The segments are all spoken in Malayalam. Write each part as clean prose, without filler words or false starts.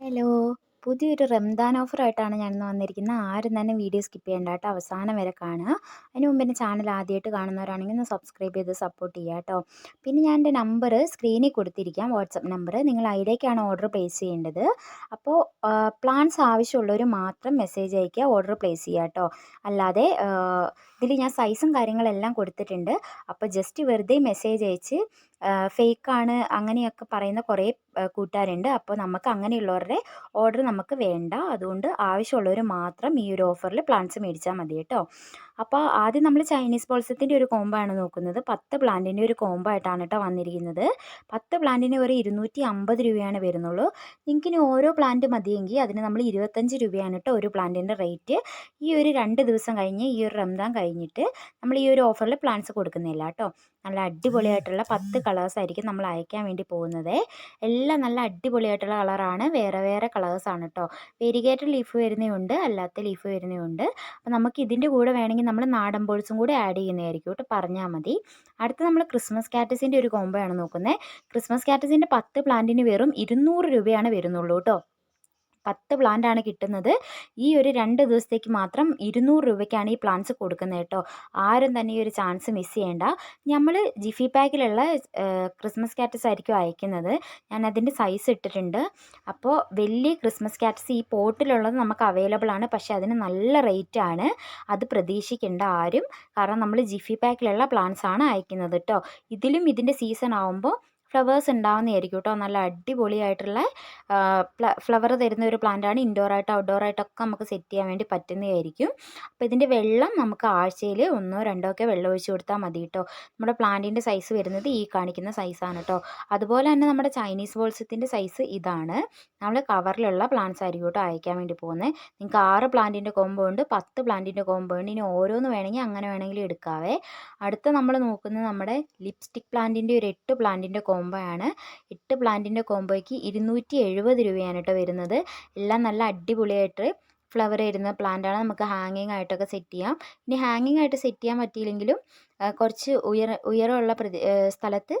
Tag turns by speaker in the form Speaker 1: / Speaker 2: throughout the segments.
Speaker 1: ഹലോ. പുതിയൊരു റംദാൻ ഓഫറായിട്ടാണ് ഞാനിന്ന് വന്നിരിക്കുന്നത്. ആരും തന്നെ വീഡിയോ സ്കിപ്പ് ചെയ്യണ്ട കേട്ടോ. അവസാനം വരെ കാണുക. അതിന് മുമ്പ് എൻ്റെ ചാനൽ ആദ്യമായിട്ട് കാണുന്നവരാണെങ്കിൽ ഒന്ന് സബ്സ്ക്രൈബ് ചെയ്ത് സപ്പോർട്ട് ചെയ്യുക കേട്ടോ. പിന്നെ ഞാൻ എൻ്റെ നമ്പർ സ്ക്രീനിൽ കൊടുത്തിരിക്കാം, വാട്സപ്പ് നമ്പർ. നിങ്ങൾ അതിലേക്കാണ് ഓർഡർ പ്ലേസ് ചെയ്യേണ്ടത്. അപ്പോൾ പ്ലാൻസ് ആവശ്യമുള്ളവർ മാത്രം മെസ്സേജ് അയയ്ക്കുക, ഓർഡർ പ്ലേസ് ചെയ്യുക കേട്ടോ. അല്ലാതെ ഇതിൽ ഞാൻ സൈസും കാര്യങ്ങളെല്ലാം കൊടുത്തിട്ടുണ്ട്. അപ്പോൾ ജസ്റ്റ് വെറുതെ മെസ്സേജ് അയച്ച് ഫേക്കാണ് അങ്ങനെയൊക്കെ പറയുന്ന കുറേ കൂട്ടുകാരുണ്ട്. അപ്പോൾ നമുക്ക് അങ്ങനെയുള്ളവരുടെ ഓർഡർ നമുക്ക് വേണ്ട. അതുകൊണ്ട് ആവശ്യമുള്ളവർ മാത്രം ഈ ഒരു ഓഫറിൽ പ്ലാന്റ്സ് മേടിച്ചാൽ മതി കേട്ടോ. അപ്പോൾ ആദ്യം നമ്മൾ ചൈനീസ് ബോൾസത്തിൻ്റെ ഒരു കോംബോ ആണ് നോക്കുന്നത്. 10 പ്ലാന്റിൻ്റെ ഒരു കോംബോ ആയിട്ടാണ് കേട്ടോ വന്നിരിക്കുന്നത്. 10 പ്ലാന്റിന് ഒരു 250 രൂപയാണ് വരുന്നുള്ളൂ. നിങ്ങൾക്കിനി ഓരോ പ്ലാന്റ് മതിയെങ്കിൽ അതിന് നമ്മൾ 25 രൂപയാണ് കേട്ടോ ഒരു പ്ലാന്റിൻ്റെ റേറ്റ്. ഈ ഒരു 2 ദിവസം കഴിഞ്ഞ് ഈ ഒരു റംദാൻ കഴിഞ്ഞിട്ട് നമ്മൾ ഈ ഒരു ഓഫറിൽ പ്ലാന്റ്സ് കൊടുക്കുന്നില്ല കേട്ടോ. നല്ല അടിപൊളിയായിട്ടുള്ള 10 കളേഴ്സ് ആയിരിക്കും നമ്മൾ അയക്കാൻ വേണ്ടി പോകുന്നത്. എല്ലാം നല്ല അടിപൊളിയായിട്ടുള്ള കളറാണ്. വേറെ വേറെ കളേഴ്സാണ് കേട്ടോ. വേരിഗേറ്റഡ് ലീഫ് വരുന്നതുണ്ട്, അല്ലാത്ത ലീഫ് വരുന്നതുണ്ട്. അപ്പോൾ നമുക്ക് ഇതിൻ്റെ കൂടെ വേണമെങ്കിൽ നമ്മൾ നാടൻ ബോൾസും കൂടെ ആഡ് ചെയ്യുന്നതായിരിക്കും കേട്ടോ, പറഞ്ഞാൽ മതി. അടുത്ത് നമ്മൾ ക്രിസ്മസ് കാറ്റസിൻ്റെ ഒരു കോംബോ ആണ് നോക്കുന്നത്. ക്രിസ്മസ് കാറ്റസിൻ്റെ 10 പ്ലാന്റിന് വെറും 200 രൂപയാണ് വരുന്നുള്ളൂ കേട്ടോ. 10 പ്ലാന്റ് ആണ് കിട്ടുന്നത്. ഈ ഒരു 2 ദിവസത്തേക്ക് മാത്രം 200 രൂപയ്ക്കാണ് ഈ പ്ലാന്റ്സ് കൊടുക്കുന്നത് കേട്ടോ. ആരും തന്നെ ഈ ഒരു ചാൻസ് മിസ് ചെയ്യേണ്ട. നമ്മൾ ജിഫി പാക്കിലുള്ള ക്രിസ്മസ് കാറ്റസ് ആയിരിക്കും അയക്കുന്നത്. ഞാൻ അതിൻ്റെ സൈസ് ഇട്ടിട്ടുണ്ട്. അപ്പോൾ വലിയ ക്രിസ്മസ് കാറ്റസ് ഈ പോട്ടിലുള്ളത് നമുക്ക് അവൈലബിൾ ആണ്. പക്ഷേ അതിന് നല്ല റേറ്റ് ആണ്. അത് പ്രതീക്ഷിക്കേണ്ട ആരും. കാരണം നമ്മൾ ജിഫി പാക്കിലുള്ള പ്ലാന്റ്സ് ആണ് അയക്കുന്നത് കേട്ടോ. ഇതിലും ഇതിൻ്റെ സീസൺ ആകുമ്പോൾ ഫ്ലവേഴ്സ് ഉണ്ടാവുന്നതായിരിക്കും കേട്ടോ. നല്ല അടിപൊളിയായിട്ടുള്ള ഫ്ലവർ തരുന്ന ഒരു പ്ലാന്റാണ്. ഇൻഡോറായിട്ട് ഔട്ട്ഡോറായിട്ടൊക്കെ നമുക്ക് സെറ്റ് ചെയ്യാൻ വേണ്ടി പറ്റുന്നതായിരിക്കും. അപ്പോൾ ഇതിൻ്റെ വെള്ളം നമുക്ക് ആഴ്ചയിൽ 1 2 ഒക്കെ വെള്ളം ഒഴിച്ച് കൊടുത്താൽ മതി കേട്ടോ. നമ്മുടെ പ്ലാന്റിൻ്റെ സൈസ് വരുന്നത് ഈ കാണിക്കുന്ന സൈസാണ് കേട്ടോ. അതുപോലെ തന്നെ നമ്മുടെ ചൈനീസ് ബോൾസത്തിൻ്റെ സൈസ് ഇതാണ്. നമ്മൾ കവറിലുള്ള പ്ലാന്റ്സ് ആയിരിക്കും കേട്ടോ അയക്കാൻ വേണ്ടി പോകുന്നത്. നിങ്ങൾക്ക് 6 പ്ലാന്റിൻ്റെ കോംബോ ഉണ്ട്, 10 പ്ലാന്റിൻ്റെ കോംബോ ഉണ്ട്. ഇനി ഓരോന്ന് വേണമെങ്കിൽ അങ്ങനെ വേണമെങ്കിലും എടുക്കാവേ. അടുത്ത നമ്മൾ നോക്കുന്നത് നമ്മുടെ ലിപ്സ്റ്റിക് പ്ലാന്റിൻ്റെ ഒരു 8 പ്ലാന്റിൻ്റെ കോംബോ ആണ്. 8 പ്ലാന്റിൻ്റെ കോംബോയ്ക്ക് 270 രൂപയാണ് കേട്ടോ വരുന്നത്. എല്ലാം നല്ല അടിപൊളിയായിട്ട് ഫ്ലവർ വരുന്ന പ്ലാന്റാണ്. നമുക്ക് ഹാങ്ങിങ് ആയിട്ടൊക്കെ സെറ്റ് ചെയ്യാം. ഇനി ഹാങ്ങിങ് ആയിട്ട് സെറ്റ് ചെയ്യാൻ പറ്റിയില്ലെങ്കിലും കുറച്ച് ഉയരമുള്ള സ്ഥലത്ത്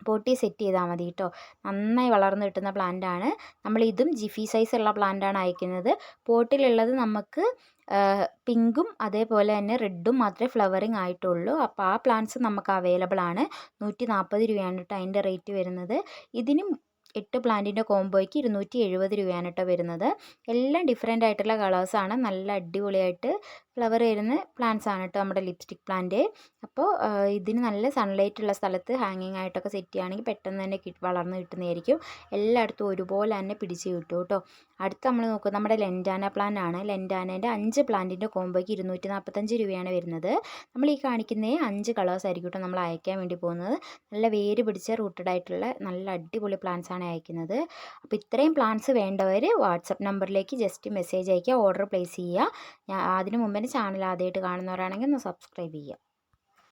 Speaker 1: പോട്ടി സെറ്റ് ചെയ്താൽ മതി കേട്ടോ. നന്നായി വളർന്നു കിട്ടുന്ന പ്ലാന്റാണ്. നമ്മൾ ഇതും ജിഫി സൈസുള്ള പ്ലാന്റാണ് അയക്കുന്നത്. പോട്ടിലുള്ളത് നമുക്ക് പിങ്കും അതേപോലെ തന്നെ റെഡും മാത്രമേ ഫ്ലവറിങ് ആയിട്ടുള്ളൂ. അപ്പോൾ ആ പ്ലാന്റ്സ് നമുക്ക് അവൈലബിൾ ആണ്. 140 രൂപയാണ് കേട്ടോ അതിൻ്റെ റേറ്റ് വരുന്നത്. ഇതിനും 8 പ്ലാന്റിൻ്റെ കോംബോയ്ക്ക് 270 രൂപയാണ് കേട്ടോ വരുന്നത്. എല്ലാം ഡിഫറെൻ്റ് ആയിട്ടുള്ള കളേഴ്സാണ്. നല്ല അടിപൊളിയായിട്ട് ഫ്ലവർ വരുന്ന പ്ലാന്റ്സ് ആണ് കേട്ടോ നമ്മുടെ ലിപ്സ്റ്റിക് പ്ലാന്റ്. അപ്പോൾ ഇതിന് നല്ല സൺലൈറ്റ് ഉള്ള സ്ഥലത്ത് ഹാങ്ങിങ് ആയിട്ടൊക്കെ സെറ്റ് ചെയ്യുകയാണെങ്കിൽ പെട്ടെന്ന് തന്നെ വളർന്ന് കിട്ടുന്നതായിരിക്കും. എല്ലായിടത്തും ഒരുപോലെ തന്നെ പിടിച്ച് കിട്ടും കേട്ടോ. അടുത്ത് നമ്മൾ നോക്കുന്നത് നമ്മുടെ ലെൻഡാന പ്ലാന്റ് ആണ്. ലെൻഡാനേൻ്റെ 5 പ്ലാന്റിൻ്റെ കോംബോയ്ക്ക് 245 രൂപയാണ് വരുന്നത്. നമ്മൾ ഈ കാണിക്കുന്ന 5 കളേഴ്സ് ആയിരിക്കും കേട്ടോ നമ്മൾ അയക്കാൻ വേണ്ടി പോകുന്നത്. നല്ല വേര് പിടിച്ച റൂട്ടഡ് ആയിട്ടുള്ള നല്ല അടിപൊളി പ്ലാന്റ്സ് ആണ് അയക്കുന്നത്. അപ്പോൾ ഇത്രയും പ്ലാന്റ്സ് വേണ്ടവർ വാട്സപ്പ് നമ്പറിലേക്ക് ജസ്റ്റ് മെസ്സേജ് അയയ്ക്കുക, ഓർഡർ പ്ലേസ് ചെയ്യുക. അതിന് മുമ്പേ ചാനൽ ആദ്യമായിട്ട് കാണുന്നവരാണെങ്കിൽ ഒന്ന് സബ്സ്ക്രൈബ് ചെയ്യുക.